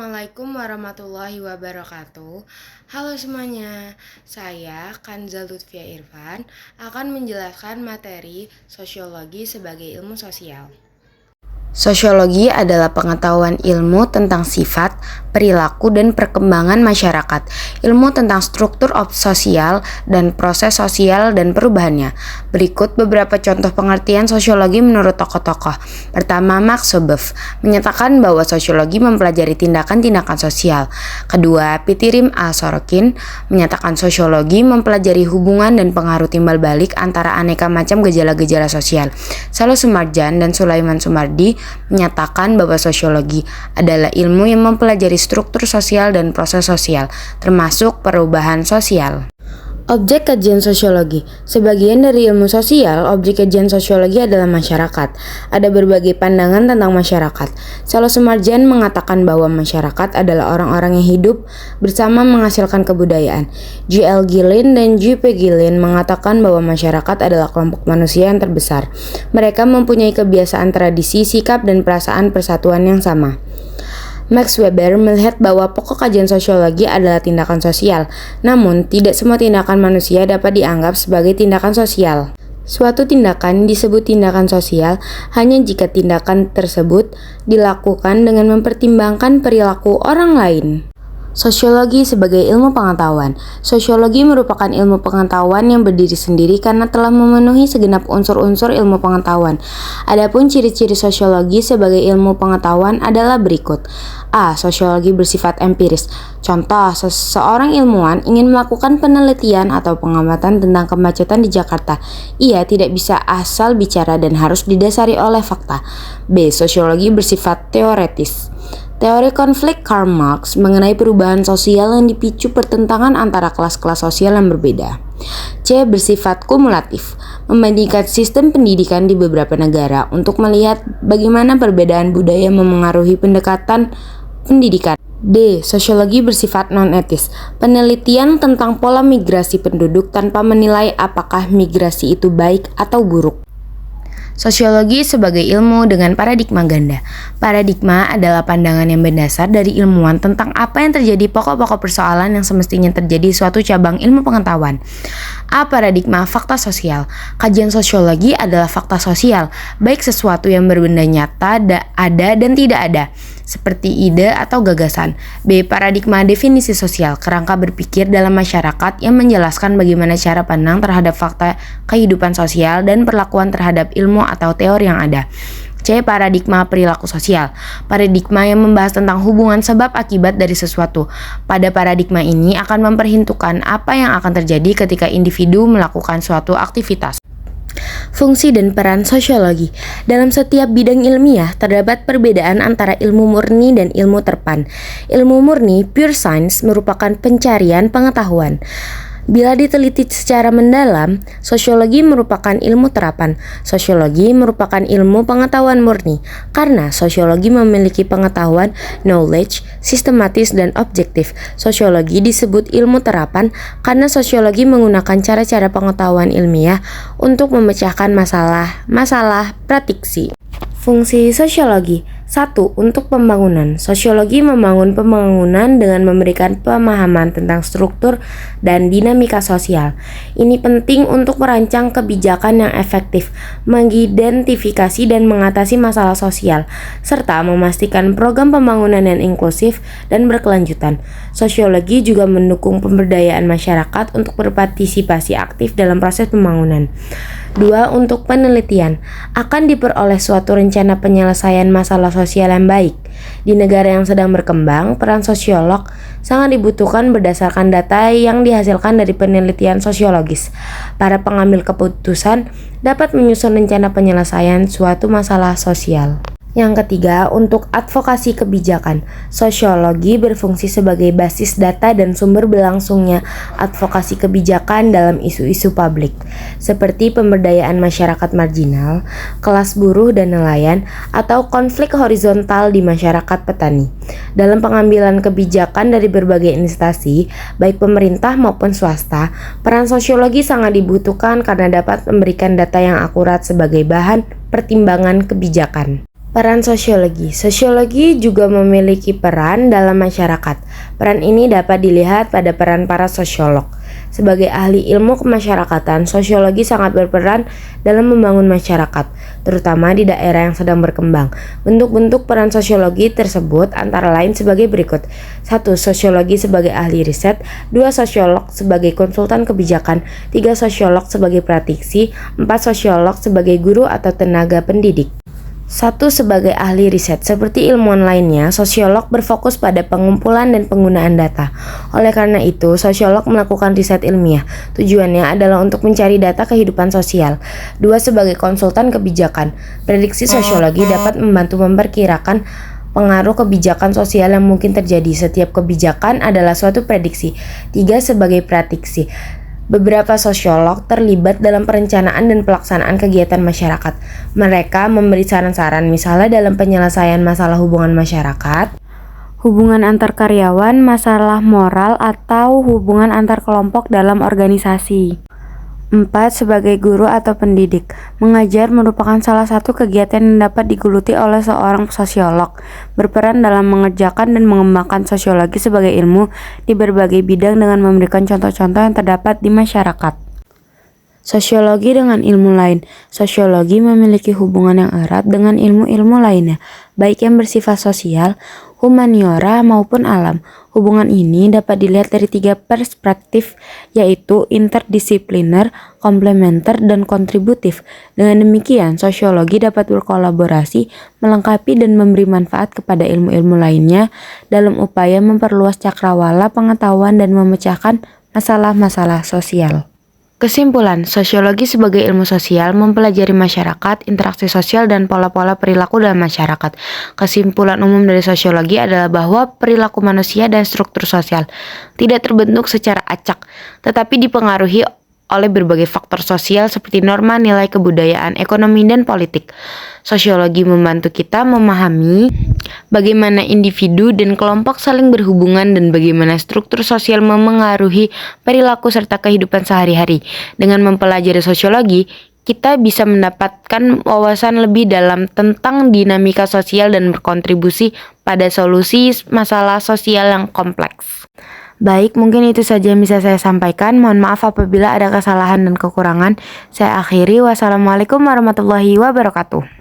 Assalamualaikum warahmatullahi wabarakatuh. Halo semuanya, saya Kanza Lutfia Irfan akan menjelaskan materi sosiologi sebagai ilmu sosial. Sosiologi adalah pengetahuan ilmu tentang sifat, perilaku, dan perkembangan masyarakat, ilmu tentang struktur sosial dan proses sosial dan perubahannya. Berikut beberapa contoh pengertian sosiologi menurut tokoh-tokoh. Pertama, Max Soboff menyatakan bahwa sosiologi mempelajari tindakan-tindakan sosial. Kedua, Pitirim A. Sorokin menyatakan sosiologi mempelajari hubungan dan pengaruh timbal balik antara aneka macam gejala-gejala sosial. Salo Sumarjan dan Sulaiman Sumardi menyatakan bahwa sosiologi adalah ilmu yang mempelajari struktur sosial dan proses sosial, termasuk perubahan sosial. Objek kajian sosiologi. Sebagian dari ilmu sosial, objek kajian sosiologi adalah masyarakat. Ada berbagai pandangan tentang masyarakat. Salo Sumarjan mengatakan bahwa masyarakat adalah orang-orang yang hidup bersama menghasilkan kebudayaan. G.L. Gillin dan J.P. Gillin mengatakan bahwa masyarakat adalah kelompok manusia yang terbesar. Mereka mempunyai kebiasaan, tradisi, sikap, dan perasaan persatuan yang sama. Max Weber melihat bahwa pokok kajian sosiologi adalah tindakan sosial, namun tidak semua tindakan manusia dapat dianggap sebagai tindakan sosial. Suatu tindakan disebut tindakan sosial hanya jika tindakan tersebut dilakukan dengan mempertimbangkan perilaku orang lain. Sosiologi sebagai ilmu pengetahuan. Sosiologi merupakan ilmu pengetahuan yang berdiri sendiri karena telah memenuhi segenap unsur-unsur ilmu pengetahuan. Adapun ciri-ciri sosiologi sebagai ilmu pengetahuan adalah berikut. A. Sosiologi bersifat empiris. Contoh, seseorang ilmuwan ingin melakukan penelitian atau pengamatan tentang kemacetan di Jakarta. Ia tidak bisa asal bicara dan harus didasari oleh fakta. B. Sosiologi bersifat teoretis. Teori konflik Karl Marx mengenai perubahan sosial yang dipicu pertentangan antara kelas-kelas sosial yang berbeda. C. Bersifat kumulatif, membandingkan sistem pendidikan di beberapa negara untuk melihat bagaimana perbedaan budaya memengaruhi pendekatan pendidikan. D. Sosiologi bersifat non-etis, penelitian tentang pola migrasi penduduk tanpa menilai apakah migrasi itu baik atau buruk. Sosiologi sebagai ilmu dengan paradigma ganda. Paradigma adalah pandangan yang mendasar dari ilmuwan tentang apa yang terjadi pokok-pokok persoalan yang semestinya terjadi suatu cabang ilmu pengetahuan. A. Paradigma fakta sosial. Kajian sosiologi adalah fakta sosial, baik sesuatu yang berbenda nyata, ada dan tidak ada, seperti ide atau gagasan. B. Paradigma definisi sosial, kerangka berpikir dalam masyarakat yang menjelaskan bagaimana cara pandang terhadap fakta kehidupan sosial dan perlakuan terhadap ilmu atau teori yang ada. C. Paradigma perilaku sosial, paradigma yang membahas tentang hubungan sebab akibat dari sesuatu. Pada paradigma ini akan memperhitungkan apa yang akan terjadi ketika individu melakukan suatu aktivitas. Fungsi dan peran sosiologi. Dalam setiap bidang ilmiah terdapat perbedaan antara ilmu murni dan ilmu terpan. Ilmu murni, pure science, merupakan pencarian pengetahuan. Bila diteliti secara mendalam, sosiologi merupakan ilmu terapan. Sosiologi merupakan ilmu pengetahuan murni, karena sosiologi memiliki pengetahuan, knowledge, sistematis dan objektif. Sosiologi disebut ilmu terapan karena sosiologi menggunakan cara-cara pengetahuan ilmiah untuk memecahkan masalah pratiksi. Fungsi sosiologi. 1. Untuk pembangunan. Sosiologi membangun pembangunan dengan memberikan pemahaman tentang struktur dan dinamika sosial. Ini penting untuk merancang kebijakan yang efektif, mengidentifikasi dan mengatasi masalah sosial, serta memastikan program pembangunan yang inklusif dan berkelanjutan. Sosiologi juga mendukung pemberdayaan masyarakat untuk berpartisipasi aktif dalam proses pembangunan. 2. Untuk penelitian. Akan diperoleh suatu rencana penyelesaian masalah sosial yang baik. Di negara yang sedang berkembang, peran sosiolog sangat dibutuhkan berdasarkan data yang dihasilkan dari penelitian sosiologis. Para pengambil keputusan dapat menyusun rencana penyelesaian suatu masalah sosial. Yang ketiga, untuk advokasi kebijakan. Sosiologi berfungsi sebagai basis data dan sumber berlangsungnya advokasi kebijakan dalam isu-isu publik, seperti pemberdayaan masyarakat marginal, kelas buruh dan nelayan, atau konflik horizontal di masyarakat petani. Dalam pengambilan kebijakan dari berbagai instansi, baik pemerintah maupun swasta, peran sosiologi sangat dibutuhkan karena dapat memberikan data yang akurat sebagai bahan pertimbangan kebijakan. Peran sosiologi. Sosiologi juga memiliki peran dalam masyarakat. Peran ini dapat dilihat pada peran para sosiolog. Sebagai ahli ilmu kemasyarakatan, sosiologi sangat berperan dalam membangun masyarakat, terutama di daerah yang sedang berkembang. Bentuk-bentuk peran sosiologi tersebut antara lain sebagai berikut. 1. Sosiologi sebagai ahli riset. 2. Sosiolog sebagai konsultan kebijakan. 3. Sosiolog sebagai praktisi. 4. Sosiolog sebagai guru atau tenaga pendidik. 1. Sebagai ahli riset. Seperti ilmuwan lainnya, sosiolog berfokus pada pengumpulan dan penggunaan data. Oleh karena itu, sosiolog melakukan riset ilmiah. Tujuannya adalah untuk mencari data kehidupan sosial. 2. Sebagai konsultan kebijakan. Prediksi sosiologi dapat membantu memperkirakan pengaruh kebijakan sosial yang mungkin terjadi. Setiap kebijakan adalah suatu prediksi. 3. Sebagai praktisi. Beberapa sosiolog terlibat dalam perencanaan dan pelaksanaan kegiatan masyarakat. Mereka memberi saran-saran misalnya dalam penyelesaian masalah hubungan masyarakat, hubungan antar karyawan, masalah moral, atau hubungan antar kelompok dalam organisasi. 4. Sebagai guru atau pendidik. Mengajar merupakan salah satu kegiatan yang dapat digeluti oleh seorang sosiolog, berperan dalam mengerjakan dan mengembangkan sosiologi sebagai ilmu di berbagai bidang dengan memberikan contoh-contoh yang terdapat di masyarakat. Sosiologi dengan ilmu lain. Sosiologi memiliki hubungan yang erat dengan ilmu-ilmu lainnya, baik yang bersifat sosial, humaniora maupun alam. Hubungan ini dapat dilihat dari 3 perspektif, yaitu interdisipliner, komplementer, dan kontributif. Dengan demikian, sosiologi dapat berkolaborasi, melengkapi dan memberi manfaat kepada ilmu-ilmu lainnya dalam upaya memperluas cakrawala pengetahuan dan memecahkan masalah-masalah sosial. Kesimpulan, sosiologi sebagai ilmu sosial mempelajari masyarakat, interaksi sosial, dan pola-pola perilaku dalam masyarakat. Kesimpulan umum dari sosiologi adalah bahwa perilaku manusia dan struktur sosial tidak terbentuk secara acak, tetapi dipengaruhi oleh berbagai faktor sosial seperti norma, nilai, kebudayaan, ekonomi, dan politik. Sosiologi membantu kita memahami bagaimana individu dan kelompok saling berhubungan dan bagaimana struktur sosial memengaruhi perilaku serta kehidupan sehari-hari. Dengan mempelajari sosiologi, kita bisa mendapatkan wawasan lebih dalam tentang dinamika sosial dan berkontribusi pada solusi masalah sosial yang kompleks. Baik, mungkin itu saja yang bisa saya sampaikan. Mohon maaf apabila ada kesalahan dan kekurangan. Saya akhiri. Wassalamualaikum warahmatullahi wabarakatuh.